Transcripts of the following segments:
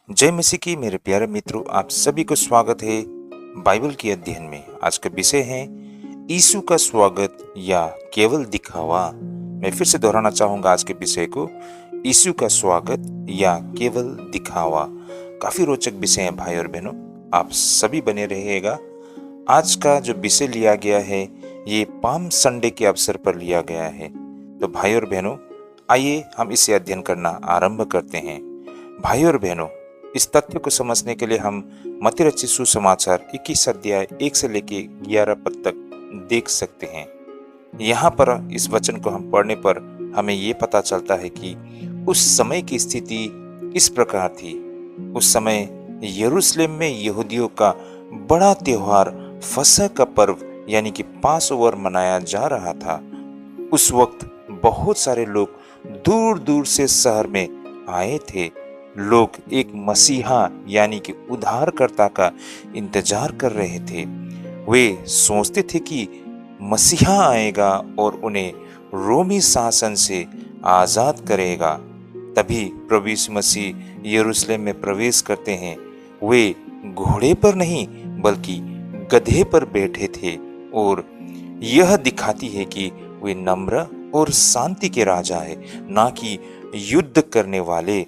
जय मसीह की मेरे प्यारे मित्रों, आप सभी को स्वागत है बाइबल के अध्ययन में। आज का विषय है यीशु का स्वागत या केवल दिखावा। मैं फिर से दोहराना चाहूंगा आज के विषय को, यीशु का स्वागत या केवल दिखावा। काफी रोचक विषय है भाई और बहनों, आप सभी बने रहिएगा। आज का जो विषय लिया गया है ये पाम संडे के अवसर पर लिया गया है। तो भाई और बहनों, आइए हम इसे अध्ययन करना आरंभ करते हैं। भाई और बहनों, इस तथ्य को समझने के लिए हम मत्ती रचित सुसमाचार 21 अध्याय 1 से लेके 11 पद तक देख सकते हैं। यहाँ पर इस वचन को हम पढ़ने पर हमें ये पता चलता है कि उस समय की स्थिति इस प्रकार थी। उस समय यरूशलेम में यहूदियों का बड़ा त्योहार फसह का पर्व यानी कि पास ओवर मनाया जा रहा था। उस वक्त बहुत सारे लोग दूर दूर से शहर में आए थे। लोग एक मसीहा यानी कि उद्धारकर्ता का इंतजार कर रहे थे। वे सोचते थे कि मसीहा आएगा और उन्हें रोमी शासन से आजाद करेगा। तभी प्रभु यीशु मसीह यरूशलेम में प्रवेश करते हैं। वे घोड़े पर नहीं बल्कि गधे पर बैठे थे और यह दिखाती है कि वे नम्र और शांति के राजा है, ना कि युद्ध करने वाले।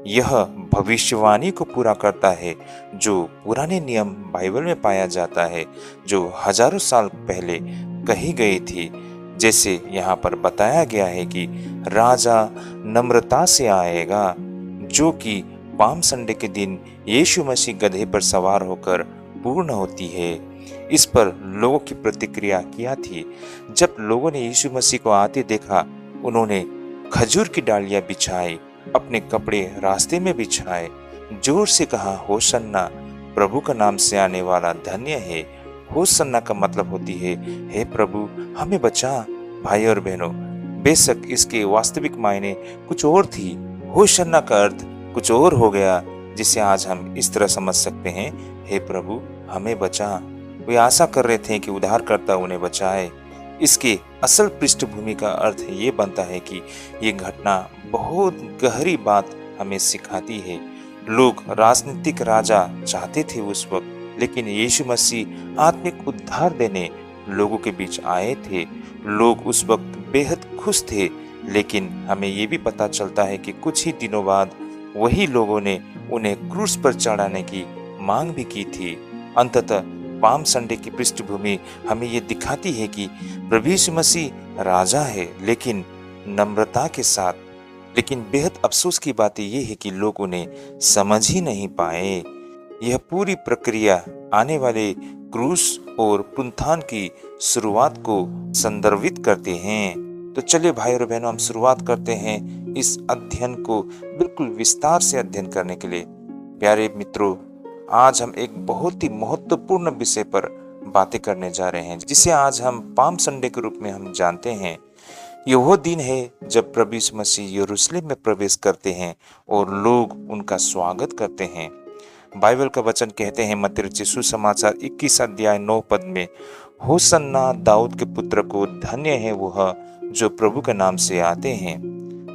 यह भविष्यवाणी को पूरा करता है जो पुराने नियम बाइबल में पाया जाता है, जो हजारों साल पहले कही गई थी। जैसे यहाँ पर बताया गया है कि राजा नम्रता से आएगा, जो कि पाम संडे के दिन यीशु मसीह गधे पर सवार होकर पूर्ण होती है। इस पर लोगों की प्रतिक्रिया क्या थी? जब लोगों ने यीशु मसीह को आते देखा, उन्होंने खजूर की डालियां बिछाई, अपने कपड़े रास्ते में बिछाए, जोर से कहा, होशन्ना, प्रभु का नाम से आने वाला धन्य है। होशन्ना का मतलब होती है, हे प्रभु हमें बचा। भाई और बहनों, बेशक इसके वास्तविक मायने कुछ और थी, होशन्ना का अर्थ कुछ और हो गया, जिसे आज हम इस तरह समझ सकते हैं, हे प्रभु हमें बचा। वे आशा कर रहे थे कि उद्धारकर्ता उन्हें बचाए। इसके असल पृष्ठभूमि का अर्थ ये बनता है कि ये घटना बहुत गहरी बात हमें सिखाती है। लोग राजनीतिक राजा चाहते थे उस वक्त, लेकिन यीशु मसीह आत्मिक उद्धार देने लोगों के बीच आए थे। लोग उस वक्त बेहद खुश थे, लेकिन हमें ये भी पता चलता है कि कुछ ही दिनों बाद वही लोगों ने उन्हें क्रूस पर चढ़ाने की मांग भी की थी। अंततः पाम संडे की पृष्ठभूमि हमें ये दिखाती है कि प्रभु यीशु मसीह राजा है, लेकिन नम्रता के साथ। लेकिन बेहद अफसोस की बात यह है कि लोग उन्हें समझ ही नहीं पाए। यह पूरी प्रक्रिया आने वाले क्रूस और पुनरुत्थान की शुरुआत को संदर्भित करते हैं। तो चलिए भाई और बहनों, हम शुरुआत करते हैं इस अध्ययन को बिल्कुल विस्तार से अध्ययन करने के लिए। प्यारे मित्रों, आज हम एक बहुत ही महत्वपूर्ण विषय पर बातें करने जा रहे हैं, जिसे आज हम पाम संडे के रूप में हम जानते हैं। यह वो दिन है जब प्रभु यीशु मसीह यरूशलेम में प्रवेश करते हैं और लोग उनका स्वागत करते हैं। बाइबल का वचन कहते हैं मत्ती रचित सुसमाचार 21 अध्याय 9 पद में, होशन्ना, दाऊद के पुत्र को धन्य है वह जो प्रभु के नाम से आते हैं।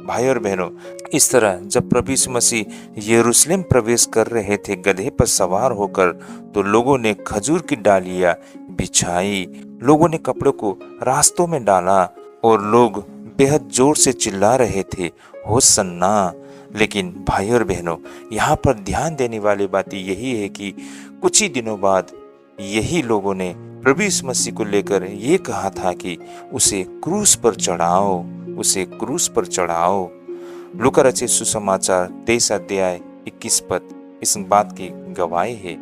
भाई और बहनों, इस तरह जब प्रभु यीशु मसीह यरूशलेम प्रवेश कर रहे थे गधे पर सवार होकर, तो लोगों ने खजूर की डालियां बिछाई, लोगों ने कपड़ों को रास्तों में डाला और लोग बेहद जोर से चिल्ला रहे थे, होशन्ना। लेकिन भाई और बहनों, यहाँ पर ध्यान देने वाली बात यही है कि कुछ ही दिनों बाद यही लोगों ने प्रभु यीशु मसीह को लेकर ये कहा था कि उसे क्रूस पर चढ़ाओ, उसे क्रूस पर चढ़ाओ। लूका रचित सुसमाचार 23 अध्याय 21 पद इस बात की गवाही है।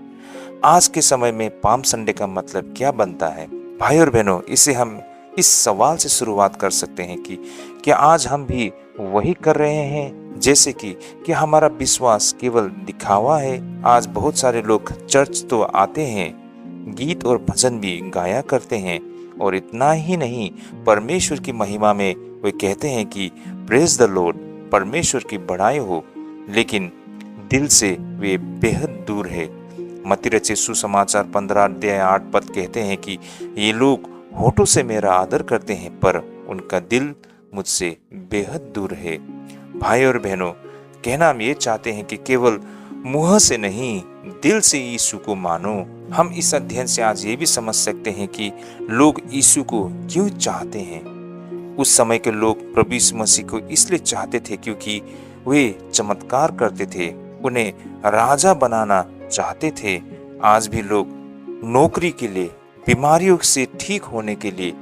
आज के समय में पाम संडे का मतलब क्या बनता है? भाई और बहनों, इसे हम इस सवाल से शुरुआत कर सकते हैं कि क्या आज हम भी वही कर रहे हैं, जैसे कि क्या हमारा विश्वास केवल दिखावा है? आज बहुत सारे लोग चर्च तो आते हैं, गीत और भजन भी गाया करते हैं, और इतना ही नहीं, परमेश्वर की महिमा में वे कहते हैं कि प्रेज द लॉर्ड, परमेश्वर की बड़ाई हो, लेकिन दिल से वे बेहद दूर है। मत्ती रचित सुसमाचार 15 अध्याय 8 पद कहते हैं कि ये लोग होठों से मेरा आदर करते हैं, पर उनका दिल मुझसे बेहद दूर है। भाई और बहनों, कहना हम ये चाहते हैं कि केवल मुंह से नहीं, दिल से यीशु को मानो। हम इस अध्ययन से आज ये भी समझ सकते हैं कि लोग यीशु को क्यों चाहते हैं। उस समय के लोग प्रभु यीशु मसीह को इसलिए चाहते थे क्योंकि वे चमत्कार करते थे, उन्हें राजा बनाना चाहते थे। आज भी लोग नौकरी के लिए, बीमारियों से ठीक होने के लिए,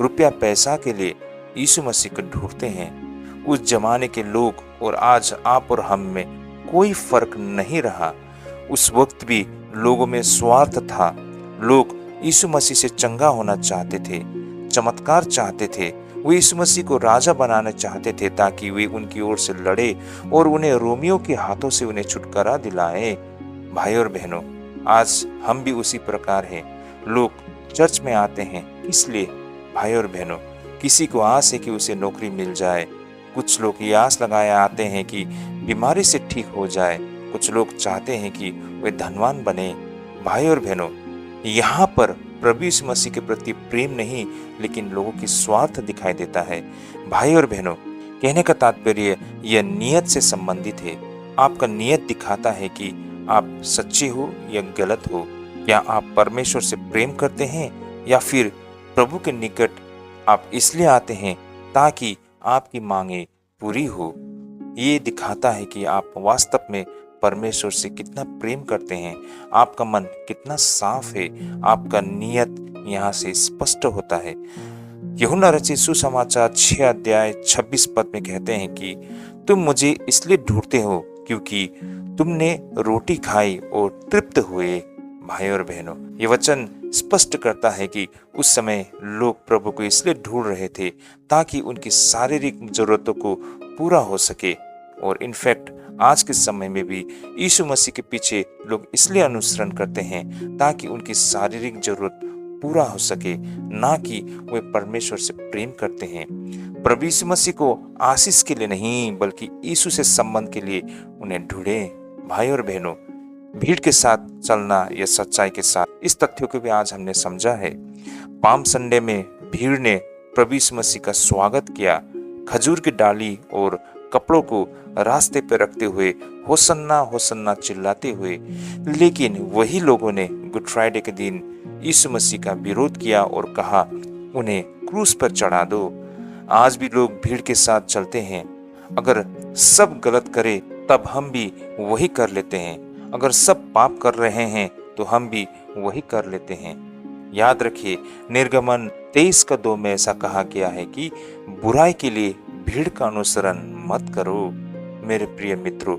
रुपया पैसा के लिए यीशु मसीह को ढूंढते हैं। उस जमाने के लोग और आज आप और हम में कोई फर्क नहीं रहा। उस वक्त भी लोगों में स्वार्थ था। लोग यीशु मसीह से चंगा होना चाहते थे, चमत्कार चाहते थे। वे यीशु मसीह को राजा बनाना चाहते थे ताकि वे उनकी ओर से लड़े और उन्हें रोमियों के हाथों से उन्हें छुटकारा दिलाए। भाई और बहनों, आज हम भी उसी प्रकार हैं। लोग चर्च में आते हैं इसलिए, भाई और बहनों, किसी को आस है कि उसे नौकरी मिल जाए। कुछ लोग ये आस लगाए आते हैं कि बीमारी से ठीक हो जाए। कुछ लोग चाहते हैं कि वे धनवान बने। भाई और बहनों, यहाँ पर प्रभु यीशु मसीह के प्रति प्रेम नहीं, लेकिन लोगों की स्वार्थ दिखाई देता है। भाई और बहनों, कहने का तात्पर्य यह नियत से संबंधित है। आपका नियत दिखाता है कि आप सच्चे हो या गलत हो। क्या आप परमेश्वर से प्रेम करते हैं या फिर प्रभु के निकट आप इसलिए आते हैं ताकि आपकी मांगे पूरी हो। ये दिखाता है कि आप वास्तव में परमेश्वर से कितना प्रेम करते हैं, आपका मन कितना साफ है। आपका नियत यहाँ से स्पष्ट होता है। यूहन्ना रचित सुसमाचार 6 अध्याय 26 पद में कहते हैं कि तुम मुझे इसलिए ढूंढते हो क्योंकि तुमने रोटी खाई और तृप्त हुए। भाई और बहनों, ये वचन स्पष्ट करता है कि उस समय लोग प्रभु को इसलिए ढूंढ रहे थे ताकि उनकी शारीरिक जरूरतों को पूरा हो सके। और इनफैक्ट आज के समय में भी यीशु मसीह के पीछे लोग इसलिए अनुसरण करते हैं ताकि उनकी शारीरिक जरूरत पूरा हो सके, ना कि वे परमेश्वर से प्रेम करते हैं। प्रभु यीशु मसीह को आशीष के लिए नहीं, बल्कि यीशु से संबंध के लिए उन्हें ढूंढे। भाई और बहनों, भीड़ के साथ चलना या सच्चाई के साथ, इस तथ्यों को भी आज हमने समझा है। पाम संडे में भीड़ ने प्रभु यीशु मसीह का स्वागत किया, खजूर की डाली और कपड़ों को रास्ते पर रखते हुए होसन्ना होसन्ना चिल्लाते हुए। लेकिन वही लोगों ने गुड फ्राइडे के दिन यीशु मसीह का विरोध किया और कहा, उन्हें क्रूस पर चढ़ा दो। आज भी लोग भीड़ के साथ चलते हैं। अगर सब गलत करे तब हम भी वही कर लेते हैं। अगर सब पाप कर रहे हैं तो हम भी वही कर लेते हैं। याद रखिए, निर्गमन 23:2 में ऐसा कहा गया है कि बुराई के लिए भीड़ का अनुसरण मत करो। मेरे प्रिय मित्रों,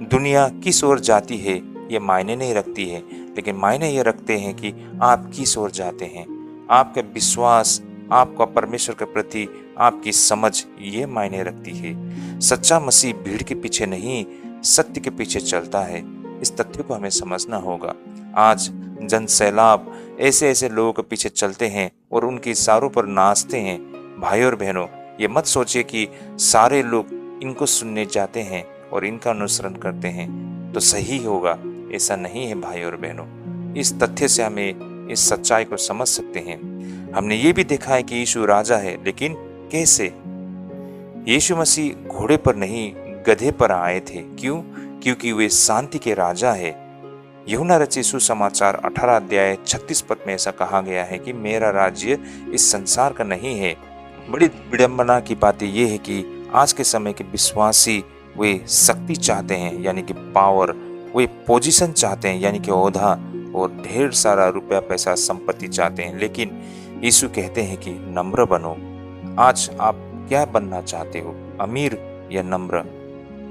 दुनिया किस ओर जाती है ये मायने नहीं रखती है, लेकिन मायने ये रखते हैं कि आप किस ओर जाते हैं। आपका विश्वास, आपका परमेश्वर के प्रति आपकी समझ, ये मायने रखती है। सच्चा मसीह भीड़ के पीछे नहीं, सत्य के पीछे चलता है। इस तथ्य को हमें समझना होगा। आज जन सैलाब ऐसे ऐसे लोगों के पीछे चलते हैं और उनके इशारों पर नाचते हैं। भाई और बहनों, ये मत सोचिए कि सारे लोग इनको सुनने जाते हैं और इनका अनुसरण करते हैं तो सही होगा। ऐसा नहीं है भाई और बहनों। इस तथ्य से हमें इस सच्चाई को समझ सकते हैं। हमने ये भी देखा है कि यीशु राजा है, लेकिन कैसे? यीशु मसीह घोड़े पर नहीं, गधे पर आए थे। क्यों? क्योंकि वे शांति के राजा है। यूहन्ना रचित सुसमाचार 18 अध्याय 36 पद में ऐसा कहा गया है कि मेरा राज्य इस संसार का नहीं है। बड़ी विडंबना की बात यह है कि आज के समय के विश्वासी वे शक्ति चाहते हैं, यानी कि पावर, वे पोजीशन चाहते हैं, यानी कि ओहदा, और ढेर सारा रुपया पैसा संपत्ति चाहते हैं। लेकिन यीशु कहते हैं कि नम्र बनो। आज आप क्या बनना चाहते हो? अमीर या नम्र?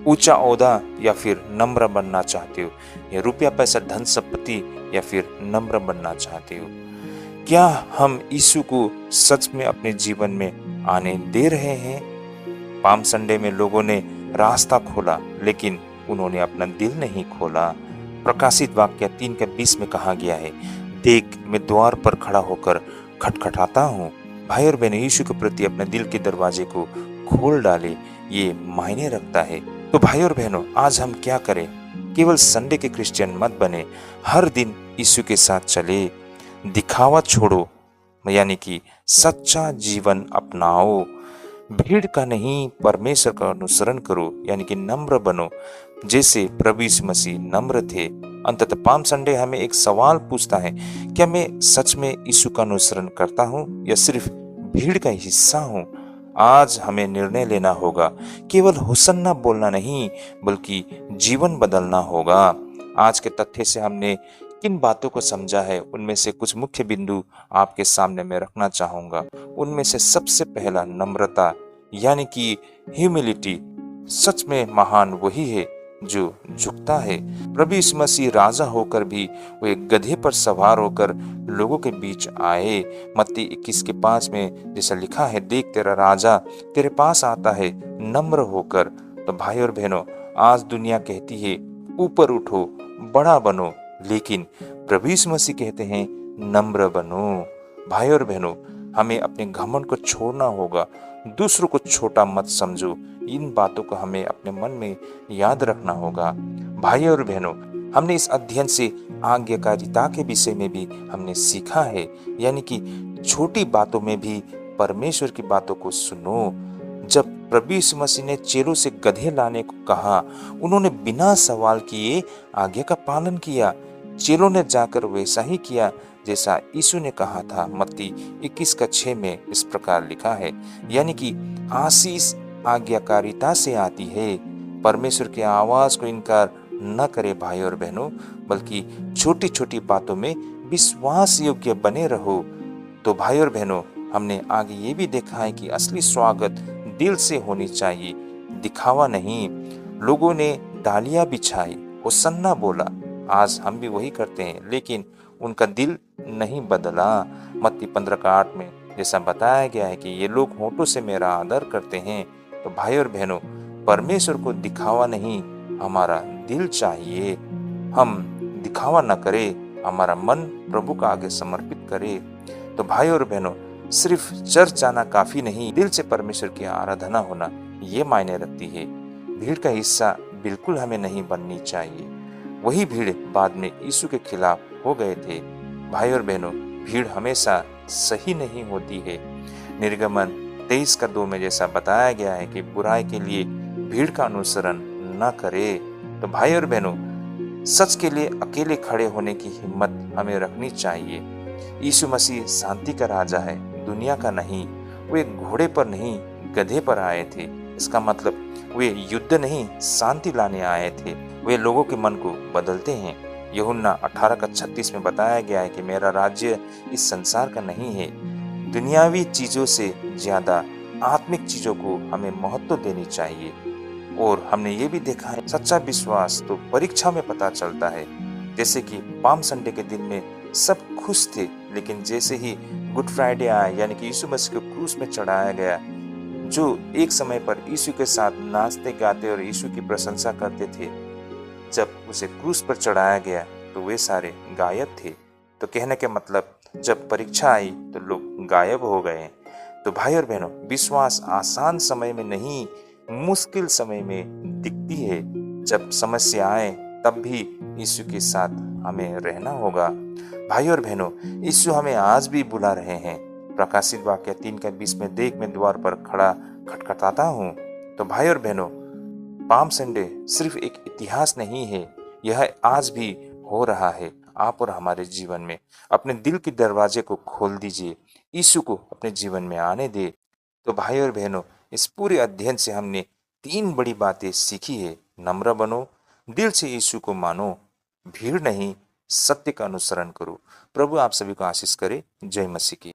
ऊंचा ओहदा या फिर नम्र बनना चाहते हो? या रुपया पैसा धन संपत्ति या फिर नम्र बनना चाहते हो? क्या हम यीशु को सच में अपने जीवन में आने दे रहे हैं? पाम संडे में लोगों ने रास्ता खोला, लेकिन उन्होंने अपना दिल नहीं खोला। प्रकाशित वाक्य 3:20 में कहा गया है, देख मैं द्वार पर खड़ा होकर खटखटाता हूँ। भाई और बहन, यीशु के प्रति अपने दिल के दरवाजे को खोल डाले, ये मायने रखता है। तो भाई और बहनों, आज हम क्या करें? केवल संडे के क्रिश्चियन मत बने, हर दिन यीशु के साथ चले। दिखावा छोड़ो, यानी कि सच्चा जीवन अपनाओ। भीड़ का नहीं, परमेश्वर का अनुसरण करो, यानी कि नम्र बनो। जैसे प्रभु यीशु मसीह नम्र थे। अंततः पाम संडे हमें एक सवाल पूछता है, क्या मैं सच में यीशु का अनुसरण करता हूँ या सिर्फ भीड़ का हिस्सा हूँ? आज हमें निर्णय लेना होगा, केवल होसन्ना बोलना नहीं बल्कि जीवन बदलना होगा। आज के तथ्य से हमने किन बातों को समझा है, उनमें से कुछ मुख्य बिंदु आपके सामने मैं रखना चाहूंगा। उनमें से सबसे पहला नम्रता, यानी कि ह्यूमिलिटी। सच में महान वही है जो झुकता है। प्रभु यीशु मसीह राजा होकर भी वो एक गधे पर सवार होकर लोगों के बीच आए। मत्ती 21:5 में जैसा लिखा है, देख तेरा राजा तेरे पास आता है नम्र होकर। तो भाई और बहनों, आज दुनिया कहती है ऊपर उठो, बड़ा बनो, लेकिन प्रभु यीशु मसीह कहते हैं नम्र बनो। भाई और बहनों, हमें अपने घमंड को छोड़ना होगा, दूसरों को छोटा मत समझो। इन बातों को हमें अपने मन में याद रखना होगा। भाई और बहनों, हमने इस अध्ययन से आज्ञाकारिता के विषय में भी हमने सीखा है, यानी कि छोटी बातों में भी परमेश्वर की बातों को सुनो। जब प्रभु यीशु मसीह ने चेलों से गधे लाने को कहा, उन्होंने बिना सवाल किए आज्ञा का पालन किया। चेलों ने जाकर वैसा ही किया जैसा यीशु ने कहा था। मत्ती 21:6 में इस प्रकार लिखा है, यानी कि आशीष आज्ञाकारिता से आती है। परमेश्वर की आवाज को इनकार न करे भाई और बहनों, बल्कि छोटी छोटी बातों में विश्वास योग्य बने रहो। तो भाई और बहनों, हमने आगे ये भी देखा है कि असली स्वागत दिल से होनी चाहिए, दिखावा नहीं। लोगों ने डालियां बिछाई, होसन्ना बोला, आज हम भी वही करते हैं, लेकिन उनका दिल नहीं बदला। मत्ती 15:8 में जैसा बताया गया है कि ये लोग होठों से मेरा आदर करते हैं। तो भाई और बहनों, परमेश्वर को दिखावा नहीं, हमारा दिल चाहिए। हम दिखावा न करें, हमारा मन प्रभु का आगे समर्पित करे। तो भाई और बहनों, सिर्फ चर्च जाना काफी नहीं, दिल से परमेश्वर की आराधना होना ये मायने रखती है। भीड़ का हिस्सा बिल्कुल हमें नहीं बननी चाहिए। वही भीड़ बाद में यीशु के खिलाफ हो गए थे। भाई और बहनों, भीड़ हमेशा सही नहीं होती है। निर्गमन 23:2 में जैसा बताया गया है कि बुराई के लिए भीड़ का अनुसरण न करे। तो भाई और बहनों, सच के लिए अकेले खड़े होने की हिम्मत हमें रखनी चाहिए। यीशु मसीह शांति का राजा है, दुनिया का नहीं। वे घोड़े पर नहीं, गधे पर आए थे। इसका मतलब वे युद्ध नहीं, शांति लाने आए थे। वे लोगों के मन को बदलते हैं। यूहन्ना 18:36 में बताया गया है कि मेरा राज्य इस संसार का नहीं है। दुनियावी चीजों से ज्यादा आत्मिक चीजों को हमें महत्व देनी चाहिए। और हमने ये भी देखा है, सच्चा विश्वास तो परीक्षा में पता चलता है। जैसे कि पाम संडे के दिन में सब खुश थे, लेकिन जैसे ही गुड फ्राइडे आया, यानी कि यीशु मसीह को क्रूस में चढ़ाया गया, जो एक समय पर यीशु के साथ नाचते गाते और यीशु की प्रशंसा करते थे, जब उसे क्रूस पर चढ़ाया गया तो वे सारे गायब थे। तो कहने के मतलब, जब परीक्षा आई तो लोग गायब हो गए। तो भाई और बहनों, विश्वास आसान समय में नहीं, मुश्किल समय में दिखती है। जब समस्या आए तब भी यीशु के साथ हमें रहना होगा। भाई और बहनों, यीशु हमें आज भी बुला रहे हैं। प्रकाशित वाक्य 3:20 में, देख मैं द्वार पर खड़ा खटखटाता हूँ। तो भाई और बहनों, पाम संडे सिर्फ एक इतिहास नहीं है, यह आज भी हो रहा है आप और हमारे जीवन में। अपने दिल के दरवाजे को खोल दीजिए, यीशु को अपने जीवन में आने दे। तो भाई और बहनों, इस पूरे अध्ययन से हमने 3 बड़ी बातें सीखी है। नम्र बनो, दिल से यीशु को मानो, भीड़ नहीं सत्य का अनुसरण करो। प्रभु आप सभी को आशीष करे। जय मसीह की।